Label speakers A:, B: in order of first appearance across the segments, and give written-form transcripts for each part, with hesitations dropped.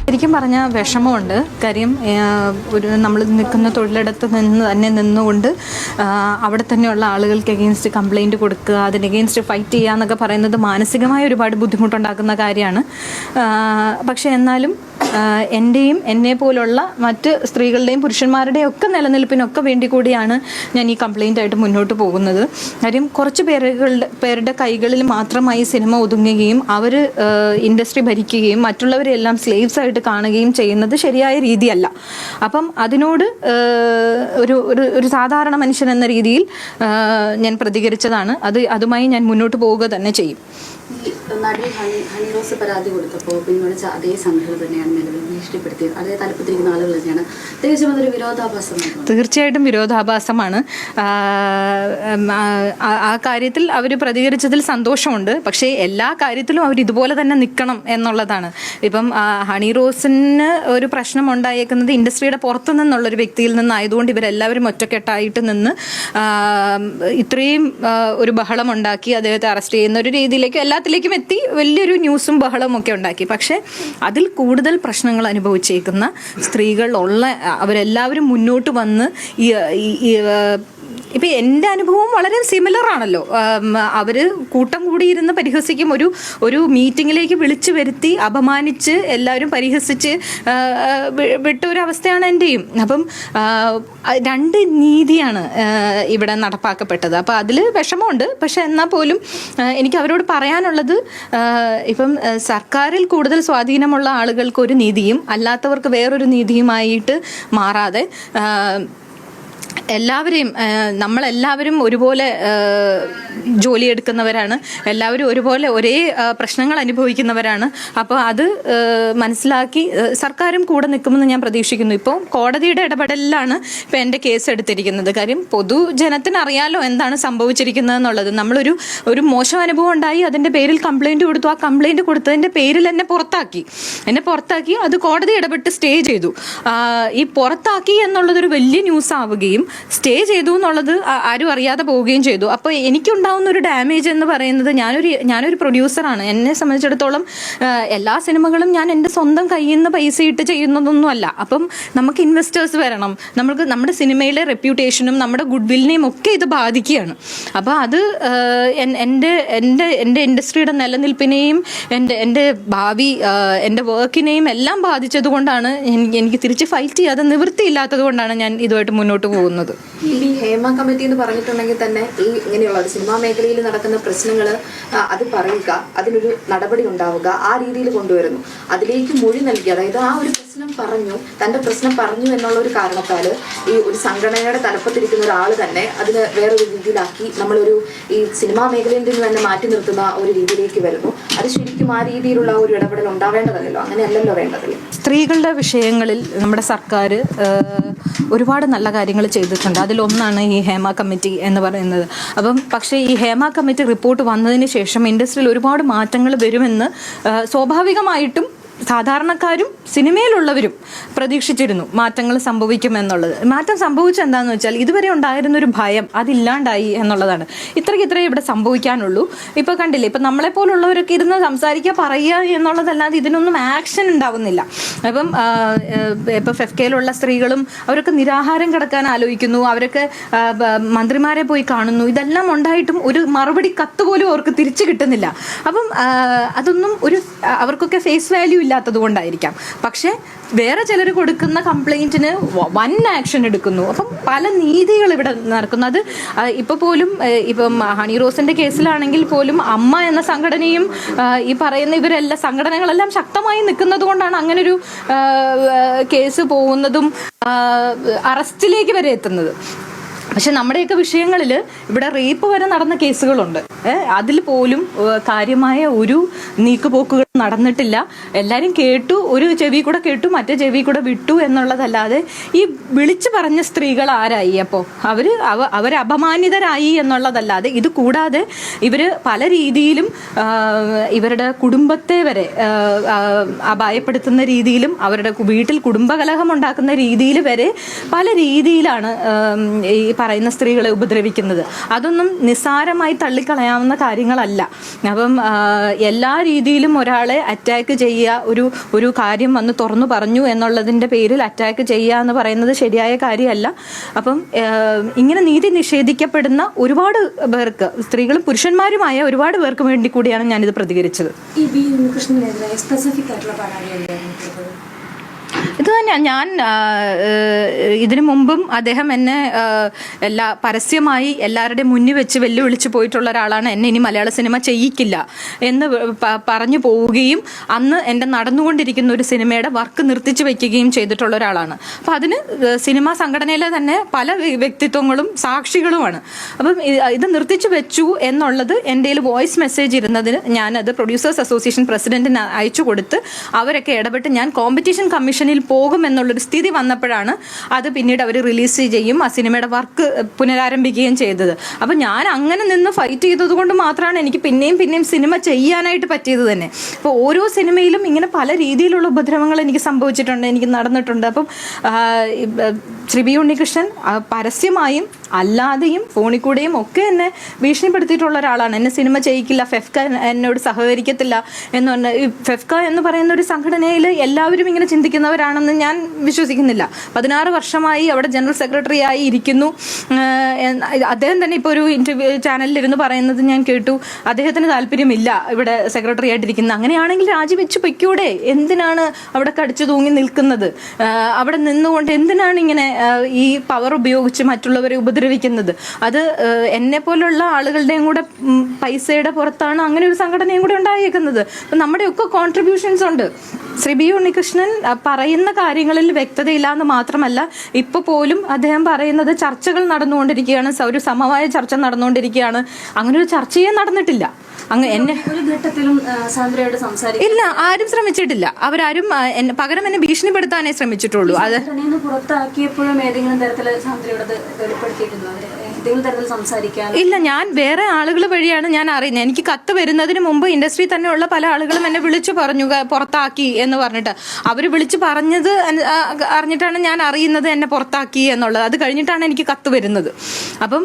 A: ശരിക്കും പറഞ്ഞാൽ വിഷമമുണ്ട്. കാര്യം നമ്മൾ നിൽക്കുന്ന തൊഴിലിടത്ത് നിന്നുകൊണ്ട് അവിടെ തന്നെയുള്ള ആളുകൾക്ക് എഗെയിൻസ്റ്റ് കംപ്ലയിൻറ്റ് കൊടുക്കുക, അതിന് എഗെയിൻസ്റ്റ് ഫൈറ്റ് ചെയ്യുക എന്നൊക്കെ പറയുന്നത് മാനസികമായ ഒരുപാട് ബുദ്ധിമുട്ടുണ്ടാക്കുന്ന കാര്യമാണ്. പക്ഷേ എന്നാലും എൻ്റെയും എന്നെ പോലുള്ള മറ്റ് സ്ത്രീകളുടെയും പുരുഷന്മാരുടെയും ഒക്കെ നിലനിൽപ്പിനൊക്കെ വേണ്ടി കൂടിയാണ് ഞാൻ ഈ കംപ്ലയിൻ്റായിട്ട് മുന്നോട്ട് പോകുന്നത്. കാര്യം കുറച്ച് പേരുടെ കൈകളിൽ മാത്രമായി സിനിമ ഒതുങ്ങുകയും അവർ ഇൻഡസ്ട്രി ഭരിക്കുകയും മറ്റുള്ളവരെല്ലാം സ്ലേവ്സ് ആയിട്ട് കാണുകയും ചെയ്യുന്നത് ശരിയായ രീതിയല്ല. അപ്പം അതിനോട് ഒരു സാധാരണ മനുഷ്യൻ എന്ന രീതിയിൽ ഞാൻ പ്രതികരിച്ചതാണ്. അതുമായി ഞാൻ മുന്നോട്ട് പോവുക തന്നെ ചെയ്യും.
B: നടി ഹണി റോസ് പരാതി കൊടുത്തപ്പോൾ പിൻവലിച്ച അതേ സംഘടന തന്നെയാണ് നിലവിൽ ഭീഷണിപ്പെടുത്തിയത്. അതേ തലപ്പത്തിരിക്കുന്ന ആളുകൾ തന്നെയാണ്. തീർച്ചയായും അതൊരു വിരോധാഭാസമാണ്.
A: തീർച്ചയായിട്ടും വിരോധാഭാസമാണ്. ആ കാര്യത്തിൽ അവർ പ്രതികരിച്ചതിൽ സന്തോഷമുണ്ട്. പക്ഷേ എല്ലാ കാര്യത്തിലും അവർ ഇതുപോലെ തന്നെ നിൽക്കണം എന്നുള്ളതാണ്. ഇപ്പം ഹണി റോസിന് ഒരു പ്രശ്നം ഉണ്ടായേക്കുന്നത് ഇൻഡസ്ട്രിയുടെ പുറത്തു നിന്നുള്ളൊരു വ്യക്തിയിൽ നിന്നായതുകൊണ്ട് ഇവരെല്ലാവരും ഒറ്റക്കെട്ടായിട്ട് നിന്ന് ഇത്രയും ഒരു ബഹളം ഉണ്ടാക്കി അദ്ദേഹത്തെ അറസ്റ്റ് ചെയ്യുന്ന ഒരു രീതിയിലേക്ക് എല്ലാത്തിലേക്കും എത്തി വലിയൊരു ന്യൂസും ബഹളവും ഒക്കെ ഉണ്ടാക്കി. പക്ഷേ അതിൽ കൂടുതൽ പ്രശ്നങ്ങൾ അനുഭവിച്ചേക്കുന്ന സ്ത്രീകൾ അവരെല്ലാവരും മുന്നോട്ട് വന്ന് ഇപ്പം എൻ്റെ അനുഭവം വളരെ സിമിലർ ആണല്ലോ. അവർ കൂട്ടം കൂടിയിരുന്ന് പരിഹസിക്കും, ഒരു മീറ്റിങ്ങിലേക്ക് വിളിച്ചു വരുത്തി അപമാനിച്ച് എല്ലാവരും പരിഹസിച്ച് വിട്ടൊരവസ്ഥയാണ് എൻ്റെയും. അപ്പം രണ്ട് നീതിയാണ് ഇവിടെ നടപ്പാക്കപ്പെട്ടത്. അപ്പോൾ അതിൽ വിഷമമുണ്ട്. പക്ഷെ എന്നാൽ പോലും എനിക്ക് അവരോട് പറയാനുള്ളത്, ഇപ്പം സർക്കാരിൽ കൂടുതൽ സ്വാധീനമുള്ള ആളുകൾക്ക് ഒരു നീതിയും അല്ലാത്തവർക്ക് വേറൊരു നീതിയുമായിട്ട് മാറാതെ എല്ലാവരെയും നമ്മളെല്ലാവരും ഒരുപോലെ ജോലിയെടുക്കുന്നവരാണ്, എല്ലാവരും ഒരുപോലെ ഒരേ പ്രശ്നങ്ങൾ അനുഭവിക്കുന്നവരാണ്. അപ്പോൾ അത് മനസ്സിലാക്കി സർക്കാരും കൂടെ നിൽക്കുമെന്ന് ഞാൻ പ്രതീക്ഷിക്കുന്നു. ഇപ്പോൾ കോടതിയുടെ ഇടപെടലിലാണ് ഇപ്പോൾ എൻ്റെ കേസ് എടുത്തിരിക്കുന്നത്. കാര്യം പൊതുജനത്തിന് അറിയാലോ എന്താണ് സംഭവിച്ചിരിക്കുന്നത് എന്നുള്ളത്. ഒരു മോശം അനുഭവം ഉണ്ടായി, അതിൻ്റെ പേരിൽ കംപ്ലയിൻറ്റ് കൊടുത്തു. ആ കംപ്ലയിൻറ്റ് കൊടുത്തതിൻ്റെ പേരിൽ എന്നെ പുറത്താക്കി അത് കോടതി ഇടപെട്ട് സ്റ്റേ ചെയ്തു. ഈ പുറത്താക്കി എന്നുള്ളതൊരു വലിയ ന്യൂസ് ആവുകയും സ്റ്റേ ചെയ്തു എന്നുള്ളത് ആരും അറിയാതെ പോവുകയും ചെയ്തു. അപ്പോൾ എനിക്കുണ്ടാവുന്ന ഒരു ഡാമേജ് എന്ന് പറയുന്നത്, ഞാനൊരു പ്രൊഡ്യൂസറാണ്. എന്നെ സംബന്ധിച്ചിടത്തോളം എല്ലാ സിനിമകളും ഞാൻ എൻ്റെ സ്വന്തം കയ്യിൽ നിന്ന് പൈസ ഇട്ട് ചെയ്യുന്നതൊന്നുമല്ല. അപ്പം നമുക്ക് ഇൻവെസ്റ്റേഴ്സ് വരണം, നമ്മുടെ സിനിമയിലെ റെപ്യൂട്ടേഷനും നമ്മുടെ ഗുഡ് വില്ലിനെയും ഒക്കെ ഇത് ബാധിക്കുകയാണ്. അപ്പോൾ അത് എൻ്റെ ഇൻഡസ്ട്രിയുടെ നിലനിൽപ്പിനെയും എൻ്റെ ഭാവി എൻ്റെ വർക്കിനെയും എല്ലാം ബാധിച്ചത് കൊണ്ടാണ് എനിക്ക് തിരിച്ച് ഫൈറ്റ് ചെയ്യാതെ നിവൃത്തിയില്ലാത്തത് കൊണ്ടാണ് ഞാൻ ഇതുമായിട്ട് മുന്നോട്ട് പോകുന്നത്.
B: ഈ ഹേമ കമ്മിറ്റി എന്ന് പറഞ്ഞിട്ടുണ്ടെങ്കിൽ തന്നെ ഈ ഇങ്ങനെയുള്ള സിനിമാ മേഖലയിൽ നടക്കുന്ന പ്രശ്നങ്ങൾ അത് പറയുക, അതിനൊരു നടപടി ഉണ്ടാവുക, ആ രീതിയിൽ കൊണ്ടുവരുന്നു. അതിലേക്ക് മൊഴി നൽകി, അതായത് ആ ഒരു തൻ്റെ പ്രശ്നം പറഞ്ഞു എന്നുള്ള ഒരു കാരണത്താൽ ഈ ഒരു സംഘടനയുടെ തലപ്പത്തിരിക്കുന്ന ഒരാൾ തന്നെ അതിന് വേറൊരു രീതിയിലാക്കി ഈ സിനിമാ മേഖലയിൽ നിന്ന് തന്നെ മാറ്റി നിർത്തുന്ന ഒരു രീതിയിലേക്ക് വരുന്നു. അത് ശരിക്കും ആ രീതിയിലുള്ള ഒരു ഇടപെടൽ ഉണ്ടാവേണ്ടതല്ലോ, അങ്ങനെയല്ലല്ലോ വേണ്ടതല്ലേ.
A: സ്ത്രീകളുടെ വിഷയങ്ങളിൽ നമ്മുടെ സർക്കാർ ഒരുപാട് നല്ല കാര്യങ്ങൾ ചെയ്തിട്ടുണ്ട്. അതിലൊന്നാണ് ഈ ഹേമ കമ്മിറ്റി എന്ന് പറയുന്നത്. പക്ഷേ ഈ ഹേമ കമ്മിറ്റി റിപ്പോർട്ട് വന്നതിന് ശേഷം ഇൻഡസ്ട്രിയിൽ ഒരുപാട് മാറ്റങ്ങൾ വരുമെന്ന് സ്വാഭാവികമായിട്ടും സാധാരണക്കാരും സിനിമയിലുള്ളവരും പ്രതീക്ഷിച്ചിരുന്നു മാറ്റങ്ങൾ സംഭവിക്കുമെന്നുള്ളത്. മാറ്റം സംഭവിച്ചെന്താണെന്ന് വെച്ചാൽ ഇതുവരെ ഉണ്ടായിരുന്നൊരു ഭയം അതില്ലാണ്ടായി എന്നുള്ളതാണ്. ഇത്രയ്ക്ക് ഇവിടെ സംഭവിക്കാനുള്ളൂ. ഇപ്പോൾ കണ്ടില്ലേ, ഇപ്പം നമ്മളെപ്പോലുള്ളവരൊക്കെ ഇരുന്ന് സംസാരിക്കുക, പറയുക എന്നുള്ളതല്ലാതെ ഇതിനൊന്നും ആക്ഷൻ ഉണ്ടാവുന്നില്ല. ഇപ്പം ഫെഫ്കയിലുള്ള സ്ത്രീകളും അവരൊക്കെ നിരാഹാരം കിടക്കാൻ ആലോചിക്കുന്നു, അവരൊക്കെ മന്ത്രിമാരെ പോയി കാണുന്നു. ഇതെല്ലാം ഉണ്ടായിട്ടും ഒരു മറുപടി കത്ത് പോലും അവർക്ക് തിരിച്ചു കിട്ടുന്നില്ല. അതൊന്നും അവർക്കൊക്കെ ഫേസ് വാല്യൂ ഇല്ലാത്തത് കൊണ്ടായിരിക്കാം. പക്ഷെ വേറെ ചിലർ കൊടുക്കുന്ന കംപ്ലൈന്റിന് വൻ ആക്ഷൻ എടുക്കുന്നു. അപ്പം പല നീതികൾ ഇവിടെ നടക്കുന്നു. അത് ഇപ്പം ഹണി റോസിന്റെ കേസിലാണെങ്കിൽ പോലും അമ്മ എന്ന സംഘടനയും ഈ പറയുന്ന ഇവരെല്ലാം സംഘടനകളെല്ലാം ശക്തമായി നിൽക്കുന്നത് കൊണ്ടാണ് അങ്ങനൊരു കേസ് പോകുന്നതും അറസ്റ്റിലേക്ക് വരെ എത്തുന്നത്. പക്ഷെ നമ്മുടെയൊക്കെ വിഷയങ്ങളിൽ ഇവിടെ റേപ്പ് വരെ നടന്ന കേസുകളുണ്ട്. അതിൽ പോലും കാര്യമായ ഒരു നീക്കുപോക്കുകൾ നടന്നിട്ടില്ല. എല്ലാവരും കേട്ടു, ഒരു ചെവി കൂടെ കേട്ടു, മറ്റേ ചെവി കൂടെ വിട്ടു എന്നുള്ളതല്ലാതെ ഈ വിളിച്ചു പറഞ്ഞ സ്ത്രീകൾ ആരായി? അപ്പോൾ അവർ അപമാനിതരായി എന്നുള്ളതല്ലാതെ ഇത് കൂടാതെ ഇവർ പല രീതിയിലും ഇവരുടെ കുടുംബത്തെ വരെ അപായപ്പെടുത്തുന്ന രീതിയിലും അവരുടെ വീട്ടിൽ കുടുംബകലഹം ഉണ്ടാക്കുന്ന രീതിയിൽ വരെ പല രീതിയിലാണ് ഈ പറയുന്ന സ്ത്രീകളെ ഉപദ്രവിക്കുന്നത്. അതൊന്നും നിസ്സാരമായി തള്ളിക്കളയാവുന്ന കാര്യങ്ങളല്ല. അപ്പം എല്ലാ രീതിയിലും ഒരാളെ അറ്റാക്ക് ചെയ്യുക, ഒരു കാര്യം വന്ന് തുറന്നു പറഞ്ഞു എന്നുള്ളതിൻ്റെ പേരിൽ അറ്റാക്ക് ചെയ്യുക എന്ന് പറയുന്നത് ശരിയായ കാര്യമല്ല. അപ്പം ഇങ്ങനെ നീതി നിഷേധിക്കപ്പെടുന്ന ഒരുപാട് പേർക്ക്, സ്ത്രീകളും പുരുഷന്മാരുമായ ഒരുപാട് പേർക്ക് വേണ്ടി കൂടിയാണ് ഞാനിത് പ്രതികരിച്ചത്.
C: ഈ ബി ഉണ്ണികൃഷ്ണനെതിരെ സ്പെസിഫിക് ആയിട്ടുള്ള പരാതിയല്ലേ
A: ഇത് തന്നെ ഞാൻ ഇതിനു മുമ്പും അദ്ദേഹം എന്നെ പരസ്യമായി എല്ലാവരുടെയും മുന്നിൽ വെച്ച് വെല്ലുവിളിച്ച് പോയിട്ടുള്ള ഒരാളാണ്. എന്നെ ഇനി മലയാള സിനിമ ചെയ്യിക്കില്ല എന്ന് പറഞ്ഞു പോവുകയും അന്ന് എൻ്റെ നടന്നുകൊണ്ടിരിക്കുന്ന ഒരു സിനിമയുടെ വർക്ക് നിർത്തിച്ചു വയ്ക്കുകയും ചെയ്തിട്ടുള്ള ഒരാളാണ്. അപ്പം അതിന് സിനിമാ സംഘടനയിലെ തന്നെ പല വ്യക്തിത്വങ്ങളും സാക്ഷികളുമാണ്. അപ്പം ഇത് നിർത്തിച്ചു വെച്ചു എന്നുള്ളത് എൻ്റെ വോയിസ് മെസ്സേജ് ഇരുന്നതിന് ഞാനത് പ്രൊഡ്യൂസേഴ്സ് അസോസിയേഷൻ പ്രസിഡന്റിന് അയച്ചു കൊടുത്ത് അവരൊക്കെ ഇടപെട്ട് ഞാൻ കോമ്പറ്റീഷൻ കമ്മീഷനിൽ പോകുമെന്നുള്ളൊരു സ്ഥിതി വന്നപ്പോഴാണ് അത് പിന്നീട് അവർ റിലീസ് ചെയ്യും, ആ സിനിമയുടെ വർക്ക് പുനരാരംഭിക്കുകയും ചെയ്തത്. അപ്പം ഞാൻ അങ്ങനെ നിന്ന് ഫൈറ്റ് ചെയ്തത് കൊണ്ട് മാത്രമാണ് എനിക്ക് പിന്നെയും സിനിമ ചെയ്യാനായിട്ട് പറ്റിയത് തന്നെ. അപ്പോൾ ഓരോ സിനിമയിലും ഇങ്ങനെ പല രീതിയിലുള്ള ഉപദ്രവങ്ങൾ എനിക്ക് സംഭവിച്ചിട്ടുണ്ട്, എനിക്ക് നടന്നിട്ടുണ്ട്. അപ്പം ശ്രീ ബി ഉണ്ണികൃഷ്ണൻ പരസ്യമായും അല്ലാതെയും ഫോണിൽ കൂടെയും ഒക്കെ എന്നെ ഭീഷണിപ്പെടുത്തിയിട്ടുള്ള ഒരാളാണ്. എന്നെ സിനിമ ചെയ്യിക്കില്ല, ഫെഫ്ക എന്നോട് സഹകരിക്കത്തില്ല എന്ന് പറഞ്ഞ, ഫെഫ്ക എന്ന് പറയുന്ന ഒരു സംഘടനയിൽ എല്ലാവരും ഇങ്ങനെ ചിന്തിക്കുന്നവരാണെന്ന് ഞാൻ വിശ്വസിക്കുന്നില്ല. 16 വർഷമായി അവിടെ ജനറൽ സെക്രട്ടറി ആയി ഇരിക്കുന്നു. അദ്ദേഹം തന്നെ ഇപ്പോൾ ഒരു ഇന്റർവ്യൂ ചാനലിലിരുന്ന് പറയുന്നത് ഞാൻ കേട്ടു, അദ്ദേഹത്തിന് താല്പര്യമില്ല ഇവിടെ സെക്രട്ടറി ആയിട്ടിരിക്കുന്നത്. അങ്ങനെയാണെങ്കിൽ രാജിവെച്ച് പൊയ്ക്കൂടെ? എന്തിനാണ് അവിടെ കടിച്ചു തൂങ്ങി നിൽക്കുന്നത്? അവിടെ നിന്നുകൊണ്ട് എന്തിനാണ് ഇങ്ങനെ ഈ പവർ ഉപയോഗിച്ച് മറ്റുള്ളവരെ ഉപദ്രവിക്കുന്നത്? അത് എന്നെ പോലുള്ള ആളുകളുടെയും കൂടെ പൈസയുടെ പുറത്താണ് അങ്ങനെ ഒരു സംഘടനയും കൂടെ ഉണ്ടായേക്കുന്നത്. അപ്പം നമ്മുടെയൊക്കെ കോൺട്രിബ്യൂഷൻസ് ഉണ്ട്. ശ്രീ ബി ഉണ്ണികൃഷ്ണൻ പറയുന്ന കാര്യങ്ങളിൽ വ്യക്തതയില്ലാന്ന് മാത്രമല്ല, ഇപ്പോൾ പോലും അദ്ദേഹം പറയുന്നത് ചർച്ചകൾ നടന്നുകൊണ്ടിരിക്കുകയാണ്, ഒരു സമവായ ചർച്ച നടന്നുകൊണ്ടിരിക്കുകയാണ്. അങ്ങനെ ഒരു ചർച്ചയെ നടന്നിട്ടില്ല. ഇല്ല, ആരും ശ്രമിച്ചിട്ടില്ല. അവരാരും പകരം എന്നെ ഭീഷണിപ്പെടുത്താനേ ശ്രമിച്ചിട്ടുള്ളൂ. അത്
C: പുറത്താക്കിയപ്പോഴും ഏതെങ്കിലും തരത്തിൽ
A: ഇല്ല, ഞാൻ വേറെ ആളുകൾ വഴിയാണ് ഞാൻ അറിയുന്നത്. എനിക്ക് കത്ത് വരുന്നതിന് മുമ്പ് ഇൻഡസ്ട്രി തന്നെയുള്ള പല ആളുകളും എന്നെ വിളിച്ചു പറഞ്ഞു പുറത്താക്കി എന്ന് പറഞ്ഞിട്ട്. അവർ വിളിച്ചു പറഞ്ഞത് അറിഞ്ഞിട്ടാണ് ഞാൻ അറിയുന്നത് എന്നെ പുറത്താക്കി എന്നുള്ളത്. അത് കഴിഞ്ഞിട്ടാണ് എനിക്ക് കത്ത് വരുന്നത്. അപ്പം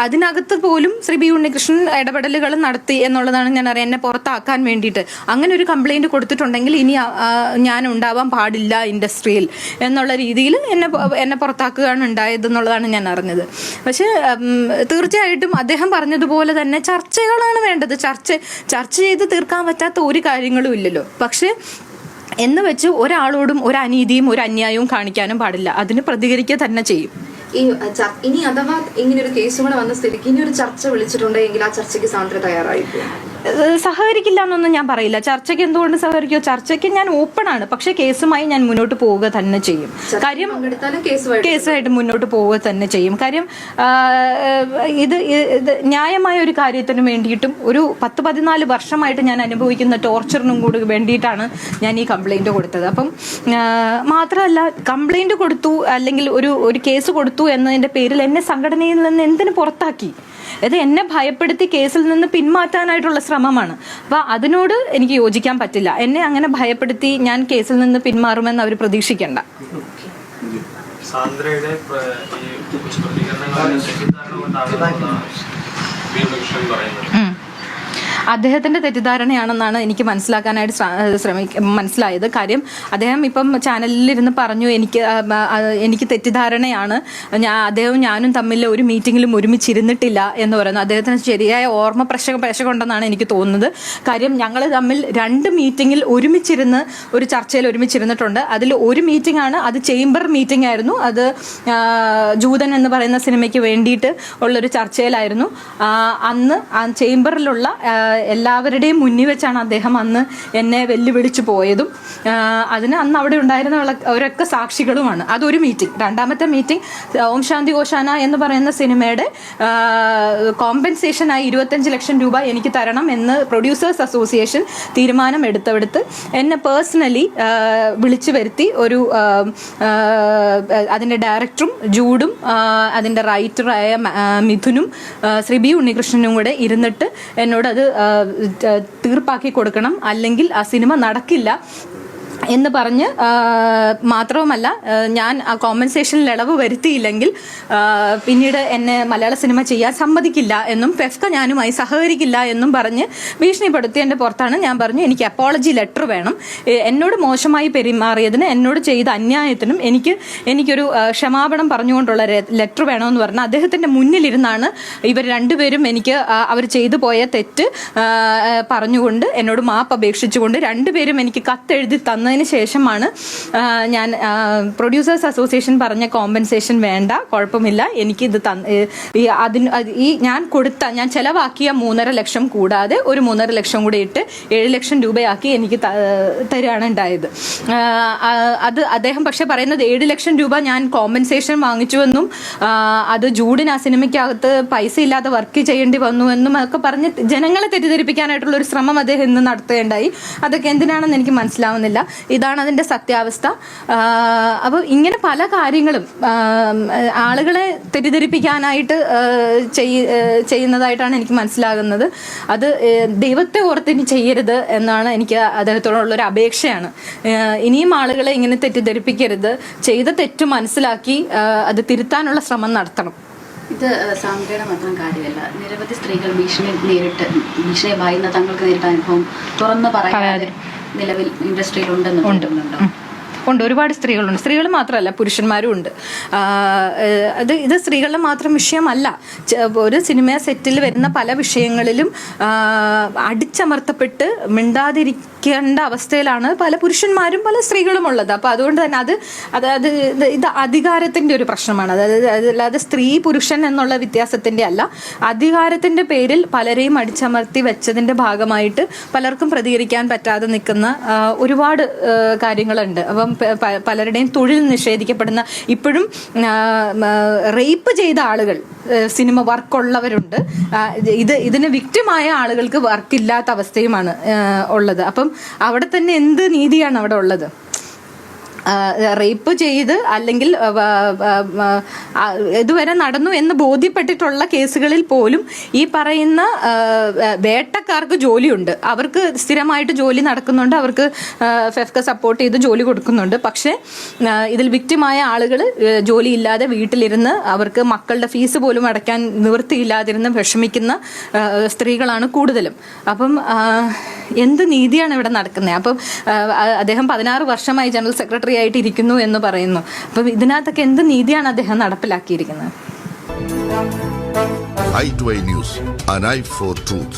A: അതിനകത്ത് പോലും ശ്രീ ബി ഉണ്ണികൃഷ്ണൻ ഇടപെടലുകൾ നടത്തി എന്നുള്ളതാണ് ഞാൻ അറിയാം, എന്നെ പുറത്താക്കാൻ വേണ്ടിയിട്ട്. അങ്ങനെ ഒരു കംപ്ലൈൻറ്റ് കൊടുത്തിട്ടുണ്ടെങ്കിൽ ഇനി ഞാൻ ഉണ്ടാവാൻ പാടില്ല ഇൻഡസ്ട്രിയിൽ എന്നുള്ള രീതിയിൽ എന്നെ പുറത്താക്കുകയാണ് ഉണ്ടായതെന്നുള്ളതാണ് ഞാൻ അറിഞ്ഞത്. പക്ഷേ തീർച്ചയായിട്ടും അദ്ദേഹം പറഞ്ഞതുപോലെ തന്നെ ചർച്ചകളാണ് വേണ്ടത്. ചർച്ച ചെയ്ത് തീർക്കാൻ പറ്റാത്ത ഒരു കാര്യങ്ങളും ഇല്ലല്ലോ. പക്ഷേ എന്ന് വെച്ച് ഒരാളോടും ഒരു അനീതിയും ഒരു അന്യായവും കാണിക്കാനും പാടില്ല. അതിന് പ്രതികരിക്കുക തന്നെ ചെയ്യും.
B: ഇനി അഥവാ ഇങ്ങനെ ഒരു കേസ് കൂടെ വന്ന സ്ഥിതിക്ക് ഇനി ഒരു ചർച്ച വിളിച്ചിട്ടുണ്ടെങ്കിൽ ആ ചർച്ചയ്ക്ക് സാന്ദ്ര തയ്യാറായിരിക്കും?
A: സഹകരിക്കില്ല എന്നൊന്നും ഞാൻ പറയില്ല. ചർച്ചയ്ക്ക് എന്തുകൊണ്ട് സഹകരിക്കുമോ? ചർച്ചയ്ക്ക് ഞാൻ ഓപ്പൺ ആണ്. പക്ഷെ കേസുമായി ഞാൻ മുന്നോട്ട് പോവുക തന്നെ ചെയ്യും. കാര്യം കേസുമായിട്ട് മുന്നോട്ട് പോവുക തന്നെ ചെയ്യും. കാര്യം ഇത് ന്യായമായ ഒരു കാര്യത്തിന് വേണ്ടിയിട്ടും ഒരു 10-14 വർഷമായിട്ട് ഞാൻ അനുഭവിക്കുന്ന ടോർച്ചറിനും കൂടി വേണ്ടിയിട്ടാണ് ഞാൻ ഈ കംപ്ലൈൻറ്റ് കൊടുത്തത്. അപ്പം മാത്രമല്ല, കംപ്ലൈൻറ്റ് കൊടുത്തു അല്ലെങ്കിൽ ഒരു കേസ് കൊടുത്തു എന്നതിൻ്റെ പേരിൽ എന്നെ സംഘടനയിൽ നിന്ന് എന്തിനു പുറത്താക്കി? അത് എന്നെ ഭയപ്പെടുത്തി കേസിൽ നിന്ന് പിന്മാറ്റാനായിട്ടുള്ള ശ്രമമാണ്. അപ്പോൾ അതിനോട് എനിക്ക് യോജിക്കാൻ പറ്റില്ല. എന്നെ അങ്ങനെ ഭയപ്പെടുത്തി ഞാൻ കേസിൽ നിന്ന് പിന്മാറുമെന്ന് അവർ പ്രതീക്ഷിക്കേണ്ട. അദ്ദേഹത്തിൻ്റെ തെറ്റിദ്ധാരണയാണെന്നാണ് എനിക്ക് മനസ്സിലാക്കാനായിട്ട് മനസ്സിലായത്. കാര്യം അദ്ദേഹം ഇപ്പം ചാനലിലിരുന്ന് പറഞ്ഞു എനിക്ക് തെറ്റിദ്ധാരണയാണ്, അദ്ദേഹവും ഞാനും തമ്മിൽ ഒരു മീറ്റിങ്ങിലും ഒരുമിച്ചിരുന്നിട്ടില്ല എന്ന് പറയുന്നു. അദ്ദേഹത്തിന് ശരിയായ ഓർമ്മ പ്രശ്നമുണ്ടെന്നാണ് എനിക്ക് തോന്നുന്നത്. കാര്യം ഞങ്ങൾ തമ്മിൽ 2 മീറ്റിങ്ങിൽ ഒരുമിച്ചിരുന്ന് ഒരു ചർച്ചയിൽ ഒരുമിച്ചിരുന്നിട്ടുണ്ട്. അതിൽ ഒരു മീറ്റിംഗ് ആണ്, അത് ചേംബർ മീറ്റിംഗ് ആയിരുന്നു. അത് ജൂതൻ എന്ന് പറയുന്ന സിനിമയ്ക്ക് വേണ്ടിയിട്ട് ഉള്ളൊരു ചർച്ചയിലായിരുന്നു. അന്ന് ആ ചേംബറിലുള്ള എല്ലാവരുടെയും മുന്നിൽ വെച്ചാണ് അദ്ദേഹം അന്ന് എന്നെ വെല്ലുവിളിച്ചു പോയതും. അതിന് അന്ന് അവിടെ ഉണ്ടായിരുന്നവരൊക്കെ സാക്ഷികളുമാണ്. അതൊരു മീറ്റിംഗ്. രണ്ടാമത്തെ മീറ്റിംഗ് ഓം ശാന്തി ഓശാന എന്ന് പറയുന്ന സിനിമയുടെ കോമ്പൻസേഷനായി 25 ലക്ഷം രൂപ എനിക്ക് തരണം എന്ന് പ്രൊഡ്യൂസേഴ്സ് അസോസിയേഷൻ തീരുമാനം എടുത്തെടുത്ത് എന്നെ പേഴ്സണലി വിളിച്ചു വരുത്തി അതിൻ്റെ ഡയറക്ടറും ജൂഡും അതിൻ്റെ റൈറ്ററായ മിഥുനും ശ്രീ ബി ഉണ്ണികൃഷ്ണനും കൂടെ ഇരുന്നിട്ട് എന്നോട് അത് തീർപ്പാക്കി കൊടുക്കണം, അല്ലെങ്കിൽ ആ സിനിമ നടക്കില്ല എന്ന് പറഞ്ഞ് മാത്രവുമല്ല ഞാൻ ആ കോമ്പൻസേഷനിൽ ഇളവ് വരുത്തിയില്ലെങ്കിൽ പിന്നീട് എന്നെ മലയാള സിനിമ ചെയ്യാൻ സമ്മതിക്കില്ല എന്നും ഫെഫ്ക ഞാനുമായി സഹകരിക്കില്ല എന്നും പറഞ്ഞ് ഭീഷണിപ്പെടുത്തിയതിൻ്റെ പുറത്താണ് ഞാൻ പറഞ്ഞു എനിക്ക് അപ്പോളജി ലെറ്റർ വേണം, എന്നോട് മോശമായി പെരുമാറിയതിന് എന്നോട് ചെയ്ത അന്യായത്തിനും എനിക്കൊരു ക്ഷമാപണം പറഞ്ഞുകൊണ്ടുള്ള ലെറ്റർ വേണമെന്ന് പറഞ്ഞാൽ അദ്ദേഹത്തിൻ്റെ മുന്നിലിരുന്നാണ് ഇവർ രണ്ടുപേരും എനിക്ക് അവർ ചെയ്തു പോയ തെറ്റ് പറഞ്ഞുകൊണ്ട് എന്നോട് മാപ്പ് അപേക്ഷിച്ചുകൊണ്ട് രണ്ടുപേരും എനിക്ക് കത്തെഴുതി തന്നതിന് ശേഷമാണ് ഞാൻ പ്രൊഡ്യൂസേഴ്സ് അസോസിയേഷൻ പറഞ്ഞ കോമ്പൻസേഷൻ വേണ്ട, കുഴപ്പമില്ല, എനിക്ക് ഇത് ഞാൻ ചെലവാക്കിയ 3.5 ലക്ഷം കൂടാതെ ഒരു 3.5 ലക്ഷം കൂടി ഇട്ട് 7 ലക്ഷം രൂപയാക്കി എനിക്ക് തരികയാണ് ഉണ്ടായത്. അത് അദ്ദേഹം പക്ഷെ പറയുന്നത് 7 ലക്ഷം രൂപ ഞാൻ കോമ്പൻസേഷൻ വാങ്ങിച്ചുവെന്നും അത് ജൂഡിന് ആ സിനിമയ്ക്കകത്ത് പൈസ ഇല്ലാതെ വർക്ക് ചെയ്യേണ്ടി വന്നുവെന്നും ഒക്കെ പറഞ്ഞ് ജനങ്ങളെ തെറ്റിദ്ധരിപ്പിക്കാനായിട്ടുള്ള ഒരു ശ്രമം അദ്ദേഹം ഇന്ന് നടത്തുകയുണ്ടായി. അതൊക്കെ എന്തിനാണെന്ന് എനിക്ക് മനസ്സിലാവുന്നില്ല. ഇതാണ് അതിൻ്റെ സത്യാവസ്ഥ. അപ്പോൾ ഇങ്ങനെ പല കാര്യങ്ങളും ആളുകളെ തെറ്റിദ്ധരിപ്പിക്കാനായിട്ട് ചെയ്യുന്നതായിട്ടാണ് എനിക്ക് മനസ്സിലാകുന്നത്. അത് ദൈവത്തെ ഓർത്തിനി ചെയ്യരുത് എന്നാണ് എനിക്ക് അദ്ദേഹത്തോടുള്ളൊരു അപേക്ഷയാണ്. ഇനിയും ആളുകളെ ഇങ്ങനെ തെറ്റിദ്ധരിപ്പിക്കരുത്, ചെയ്ത തെറ്റ് മനസ്സിലാക്കി അത് തിരുത്താനുള്ള ശ്രമം നടത്തണം.
D: ഇത് സാന്ദ്രയുടെ മാത്രം കാര്യമല്ല, നിരവധി സ്ത്രീകൾ ഭീഷണിയെ ഭയന്ന് തങ്ങൾക്ക് നേരിട്ട അനുഭവം തുറന്നു പറയാതെ നിലവിൽ ഇൻഡസ്ട്രിയിൽ ഉണ്ടെന്നുണ്ടോ?
A: ഉണ്ട്, ഒരുപാട് സ്ത്രീകളുണ്ട്. സ്ത്രീകൾ മാത്രമല്ല പുരുഷന്മാരും ഉണ്ട്. ഇത് സ്ത്രീകളുടെ മാത്രം വിഷയമല്ല. ഒരു സിനിമ സെറ്റിൽ വരുന്ന പല വിഷയങ്ങളിലും അടിച്ചമർത്തപ്പെട്ട് മിണ്ടാതിരിക്കേണ്ട അവസ്ഥയിലാണ് പല പുരുഷന്മാരും പല സ്ത്രീകളും ഉള്ളത്. അപ്പോൾ അതുകൊണ്ട് തന്നെ ഇത് അധികാരത്തിൻ്റെ ഒരു പ്രശ്നമാണ്. അല്ലാതെ സ്ത്രീ പുരുഷൻ എന്നുള്ള വ്യത്യാസത്തിൻ്റെ അല്ല, അധികാരത്തിൻ്റെ പേരിൽ പലരെയും അടിച്ചമർത്തി വെച്ചതിൻ്റെ ഭാഗമായിട്ട് പലർക്കും പ്രതികരിക്കാൻ പറ്റാതെ നിൽക്കുന്ന ഒരുപാട് കാര്യങ്ങളുണ്ട്. അപ്പം പലരുടെയും തൊഴിൽ നിഷേധിക്കപ്പെടുന്ന, ഇപ്പോഴും റേപ്പ് ചെയ്ത ആളുകൾ സിനിമ വർക്കുള്ളവരുണ്ട്. ഇതിന് വിക്ടിമായ ആളുകൾക്ക് വർക്കില്ലാത്ത അവസ്ഥയുമാണ് ഉള്ളത്. അപ്പം അവിടെ തന്നെ എന്ത് നീതിയാണ് അവിടെ ഉള്ളത്? റേപ്പ് ചെയ്ത് അല്ലെങ്കിൽ ഇതുവരെ നടന്നു എന്ന് ബോധ്യപ്പെട്ടിട്ടുള്ള കേസുകളിൽ പോലും ഈ പറയുന്ന വേട്ടക്കാർക്ക് ജോലിയുണ്ട്, അവർക്ക് സ്ഥിരമായിട്ട് ജോലി നടക്കുന്നുണ്ട്, അവർക്ക് ഫെഫ്ക സപ്പോർട്ട് ചെയ്ത് ജോലി കൊടുക്കുന്നുണ്ട്. പക്ഷേ ഇതിൽ വിക്ടിമായ ആളുകൾ ജോലിയില്ലാതെ വീട്ടിലിരുന്ന് അവർക്ക് മക്കളുടെ ഫീസ് പോലും അടയ്ക്കാൻ നിവൃത്തിയില്ലാതിരുന്ന് വിഷമിക്കുന്ന സ്ത്രീകളാണ് കൂടുതലും. അപ്പം എന്ത് നീതിയാണ് ഇവിടെ നടക്കുന്നത്? അപ്പം അദ്ദേഹം 16 വർഷമായി ജനറൽ സെക്രട്ടറി ആയിട്ട് ഇരിക്കുന്നു എന്ന് പറയുന്നു. അപ്പം ഇതിനകത്തൊക്കെ എന്ത് നീതിയാണ് അദ്ദേഹം നടപ്പിലാക്കിയിരിക്കുന്നത്?
E: i2i News, an eye for truth.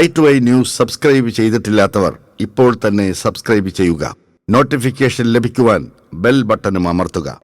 E: i2i News subscribe ചെയ്തിട്ടില്ലാത്തവർ ഇപ്പോൾ തന്നെ സബ്സ്ക്രൈബ് ചെയ്യുക. നോട്ടിഫിക്കേഷൻ ലഭിക്കുവാൻ ബെൽ ബട്ടണും അമർത്തുക.